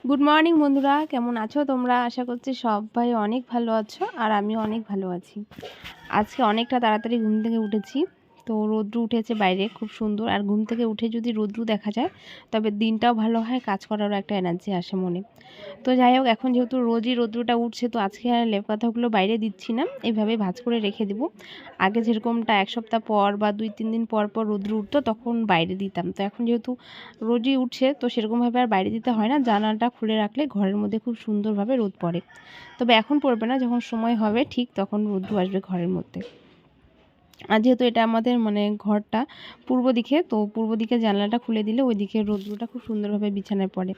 Good morning বন্ধুরা, কেমন আছো তোমরা? আশা করছি সবাই অনেক ভালো আছো আর আমিও অনেক ভালো আছি। আজকে অনেকটা তাড়াতাড়ি ঘুম থেকে উঠেছি। তো রৌদ্র উঠেছে বাইরে, খুব সুন্দর। আর ঘুম থেকে উঠে যদি রৌদ্র দেখা যায় তবে দিনটাও ভালো হয়, কাজ করারও একটা এনার্জি আসে মনে। তো যাই হোক, এখন যেহেতু রোজই রৌদ্রটা উঠছে তো আজকে আর লেপ পাতাগুলো বাইরে দিচ্ছি না, এইভাবে ভাঁজ করে রেখে দেবো। আগে যেরকমটা এক সপ্তাহ পর বা 2-3 দিন পর পর রৌদ্র উঠতো তখন বাইরে দিতাম। তো এখন যেহেতু রোজই উঠছে তো সেরকমভাবে আর বাইরে দিতে হয় না, জানালাটা খুলে রাখলে ঘরের মধ্যে খুব সুন্দরভাবে রোদ পড়ে। তবে এখন পড়বে না, যখন সময় হবে ঠিক তখন রৌদ্র আসবে ঘরের মধ্যে। আর যেহেতু এটা আমাদের ঘরটা পূর্ব দিকে, তো পূর্ব দিকে জানলাটা খুলে দিলে ওই দিকে রৌদ্রটা খুব সুন্দরভাবে বিছানায় পড়ে।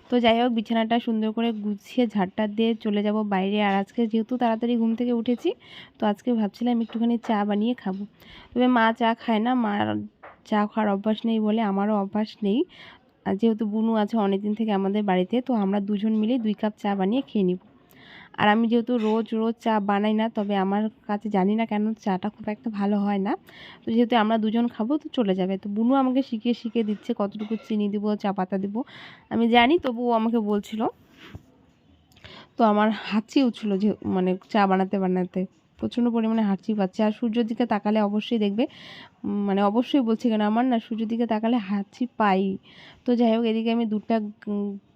তো যাই হোক, বিছানাটা সুন্দর করে গুছিয়ে ঝাড়টা দিয়ে চলে যাব বাইরে। আর আজকে যেহেতু তাড়াতাড়ি ঘুম থেকে উঠেছি তো আজকে ভাবছিলাম একটুখানি চা বানিয়ে খাবো। তবে মা চা খায় না, মার চা খাওয়ার অভ্যাস নেই বলে আমারও অভ্যাস নেই। আর যেহেতু বুনু আছে অনেক দিন থেকে আমাদের বাড়িতে, তো আমরা দুজন মিলে 2 কাপ চা বানিয়ে খেয়ে নিব। আর আমি যেহেতু রোজ রোজ চা বানাই না, তবে আমার কাছে জানি না কেন চাটা খুব একটা ভালো হয় না। তো যেহেতু আমরা দুজন খাবো তো চলে যাবে। তো বুনু আমাকে শিখিয়ে শিখিয়ে দিচ্ছে কতটুকু চিনি দিব, চা পাতা দিব। আমি জানি, তবুও আমাকে বলছিল। তো আমার হাঁচি উঠছিল যে চা বানাতে বানাতে প্রচণ্ড পরিমাণে হাঁচি পাচ্ছে। আর সূর্যের দিকে তাকালে অবশ্যই দেখবে, অবশ্যই বলছি কেন, আমার না সূর্যের দিকে তাকালে হাঁচি পাই। তো যাই হোক, এদিকে আমি দুধটা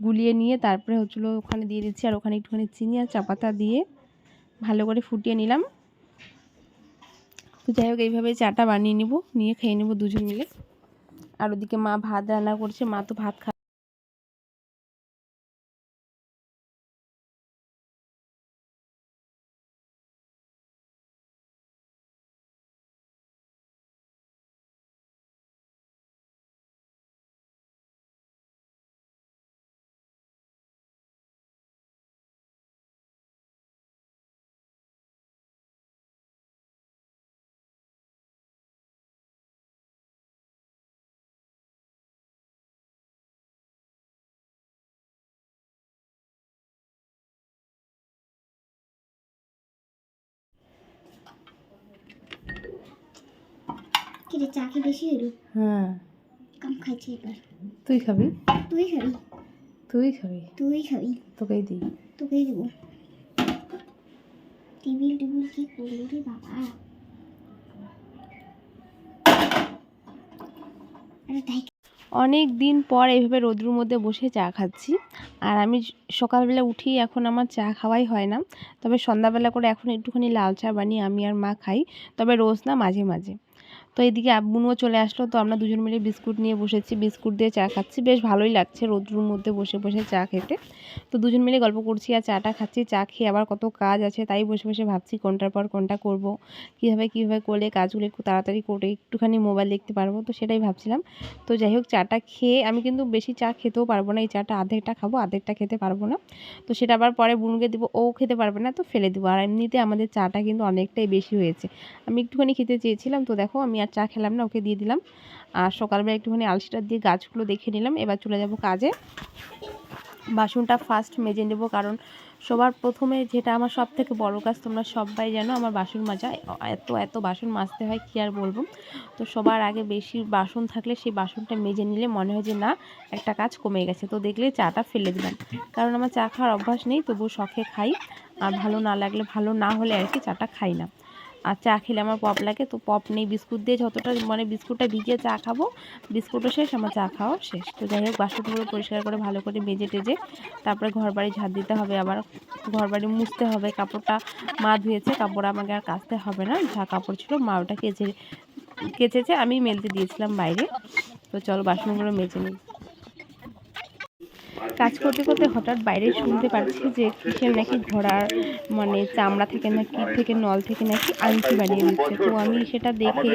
গুলিয়ে নিয়ে তারপরে ওখানে দিয়ে দিচ্ছি, আর ওখানে একটুখানি চিনি আর চা পাতা দিয়ে ভালো করে ফুটিয়ে নিলাম। তো যাই হোক, এইভাবেই চাটা বানিয়ে নিব, নিয়ে খেয়ে নেব দুজন মিলে। আর ওদিকে মা ভাত রান্না করছে, মা তো ভাত কিরে চা কি বেশি হলো? হ্যাঁ, কম খাইছি এবার। তুই খাবি? তুই খাবি? তুই খাবি? তুই খাবি? তোকেই দিই। তোকেই দেবো। টেবিল টেবিল কি করলো রে বাবা? আরে দেখ, অনেক দিন পর এইভাবে রোদ্রুর মধ্যে বসে চা খাচ্ছি। আর আমি সকালবেলা উঠি, এখন আমার চা খাওয়াই হয় না। তবে সন্ধ্যাবেলা করে এখন একটুখানি লাল চা বানিয়ে আমি আর মা খাই, তবে রোজ না, মাঝে মাঝে। তো এদিকে বুনুও চলে আসলো, তো আমরা দুজন মিলে বিস্কুট নিয়ে বসেছি, বিস্কুট দিয়ে চা খাচ্ছি। বেশ ভালোই লাগছে রোদ্রুর মধ্যে বসে বসে চা খেতে। তো দুজন মিলে গল্প করছি আর চাটা খাচ্ছি। চা খেয়ে আবার কত কাজ আছে, তাই বসে বসে ভাবছি কোনটার পর কোনটা করব, কীভাবে করলে কাজগুলো একটু তাড়াতাড়ি করে একটুখানি মোবাইল দেখতে পারবো, তো সেটাই ভাবছিলাম। তো যাই হোক, চাটা খেয়ে আমি কিন্তু বেশি চা খেতেও পারবো না, এই চাটা আধেকটা খাবো, আধেকটা খেতে পারবো না। তো সেটা আবার পরে বুনুকে দিব, ও খেতে পারবে না, তো ফেলে দেবো। আর এমনিতে আমাদের চাটা কিন্তু অনেকটাই বেশি হয়েছে। আমি একটুখানি খেতে চেয়েছিলাম, তো দেখো আমি আর চা খেলাম না, ওকে দিয়ে দিলাম। আর সকালবেলা একটুখানি আলসিটা দিয়ে গাছগুলো দেখে নিলাম। এবার চলে যাব কাজে। বাসনটা ফার্স্ট মেজে নেব, কারণ সবার প্রথমে যেটা আমার সব থেকে বড় কাজ, তোমরা সবাই জানো, আমার বাসন মাজা। এত এত বাসন মাজতে হয় কী আর বলবো। তো সবার আগে বেশি বাসন থাকলে সেই বাসনটা মেজে নিলে মনে হয় যে না, একটা কাজ কমে গেছে। তো দেখলে চাটা ফেলে দিলাম, কারণ আমার চা খাওয়ার অভ্যাস নেই, তবুও শখে খাই। আর ভালো না লাগলে, ভালো না হলে আর কি চাটা খাই না। আর চা খেলে আমার পপ লাগে, তো পপ নেই। বিস্কুট দিয়ে যতটা বিস্কুটটা ভিজিয়ে চা খাবো, বিস্কুটও শেষ, আমার চা খাওয়াও শেষ। তো যাই হোক, বাসনগুলো পরিষ্কার করে ভালো করে মেজে টেজে তারপরে ঘর বাড়ি ঝাড় দিতে হবে, আবার ঘর বাড়ি মুছতে হবে। কাপড়টা মা ধুয়েছে, কাপড় আমাকে আর কাচতে হবে না, যা কাপড় ছিল মা ওটা কেচেছে, আমি মেলতে দিয়েছিলাম বাইরে। তো চলো বাসনগুলো মেজে নিই। কাজ করতে করতে হঠাৎ বাইরে শুনতে পাচ্ছি যে কিসের নাকি ঘোড়ার চামড়া থেকে নাকি নল থেকে নাকি আংটি বানিয়ে দিচ্ছে। তো আমি সেটা দেখে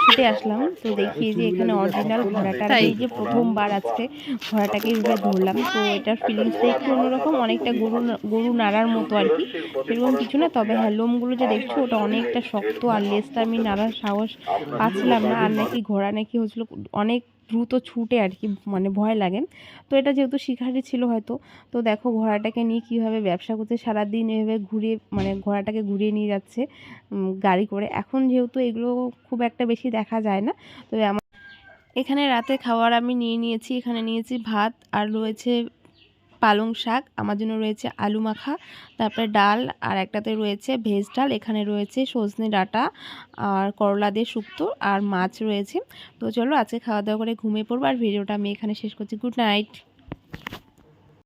ছুটে আসলাম। তো দেখি যে এখানে অরিজিনাল ঘোড়াটার, এই যে প্রথমবার আজকে ঘোড়াটাকে এইভাবে ধরলাম। তো এটার ফিলিংসটা একটু অন্যরকম, অনেকটা গরু নাড়ার মতো আর কি, সেরকম কিছু না। তবে হ্যাঁ, লোমগুলো যে দেখছো ওটা অনেকটা শক্ত, আর লেজটা আমি নাড়ার সাহস পাচ্ছিলাম না। আর নাকি ঘোড়া নাকি হচ্ছিল অনেক দ্রুত ছুটে আর কি, ভয় লাগে। তো এটা যেহেতু শিকারি ছিল হয়তো। তো দেখো ঘোড়াটাকে নিয়ে কীভাবে ব্যবসা করছে, সারাদিন এভাবে ঘুরিয়ে ঘোড়াটাকে ঘুরিয়ে নিয়ে যাচ্ছে গাড়ি করে। এখন যেহেতু এগুলো খুব একটা বেশি দেখা যায় না, তবে এখানে রাতে খাওয়ার আমি নিয়ে নিয়েছি। এখানে নিয়েছি ভাত, আর রয়েছে পালং শাক, আমার জন্য রয়েছে আলু মাখা, তারপরে ডাল, আর একটাতে রয়েছে ভেজ ডাল, এখানে রয়েছে সজনে ডাঁটা আর করলা দিয়ে শুক্তো আর মাছ রয়েছে। তো চলো আজকে খাওয়া দাওয়া করে ঘুমিয়ে পড়বো, আর ভিডিওটা আমি এখানে শেষ করছি। Good night.